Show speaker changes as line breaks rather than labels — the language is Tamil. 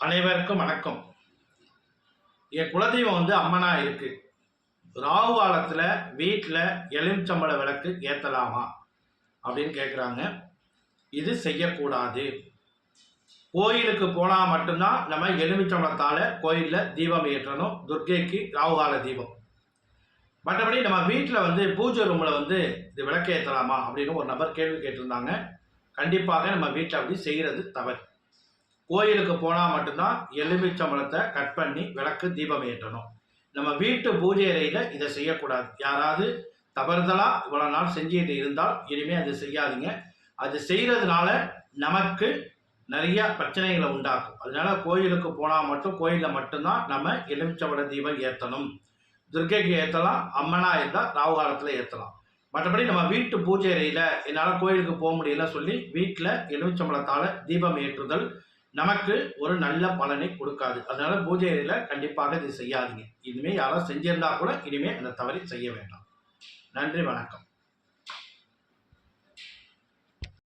அனைவருக்கும் வணக்கம். என் குலதெய்வம் அம்மனா இருக்கு. ராகு காலத்தில் வீட்டில் எலுமிச்சம்பழ விளக்கு ஏற்றலாமா அப்படின்னு கேட்குறாங்க. இது செய்யக்கூடாது. கோயிலுக்கு போனால் மட்டும்தான் நம்ம எலுமிச்சம்பழத்தால் கோயிலில் தீபம் ஏற்றணும். துர்க்கைக்கு ராகுகால தீபம். மற்றபடி நம்ம வீட்டில் பூஜை ரூமில் இது விளக்கு ஏற்றலாமா அப்படின்னு ஒரு நபர் கேள்வி கேட்டிருந்தாங்க. கண்டிப்பாக நம்ம வீட்டில் அப்படி செய்கிறது தவறு. கோயிலுக்கு போனால் மட்டும்தான் எலுமிச்சம்பழத்தை கட் பண்ணி விளக்கு தீபம் ஏற்றணும். நம்ம வீட்டு பூஜை அறையில் இதை செய்யக்கூடாது. யாராவது தவறுதலாக இவ்வளோ நாள் செஞ்சுட்டு இருந்தால் இனிமேல் அது செய்யாதீங்க. அது செய்கிறதுனால நமக்கு நிறைய பிரச்சனைகளை உண்டாக்கும். அதனால கோயிலுக்கு போனால் மட்டும் கோயிலில் மட்டும்தான் நம்ம எலுமிச்சம்பழ தீபம் ஏற்றணும். துர்க்கைக்கு ஏற்றலாம், அம்மனா இருந்தால் ராகு காலத்தில் ஏற்றலாம். மற்றபடி நம்ம வீட்டு பூஜை அறையில் என்னால் கோயிலுக்கு போக முடியல சொல்லி வீட்டில் எலுமிச்சம்பழத்தால் தீபம் ஏற்றுதல் நமக்கு ஒரு நல்ல பலனை கொடுக்காது. அதனால பூஜை அறையில் கண்டிப்பாக இது செய்யாதீங்க. இனிமேல் யாராவது செஞ்சிருந்தா கூட இனிமேல் அந்த தவறை செய்ய வேண்டாம். நன்றி, வணக்கம்.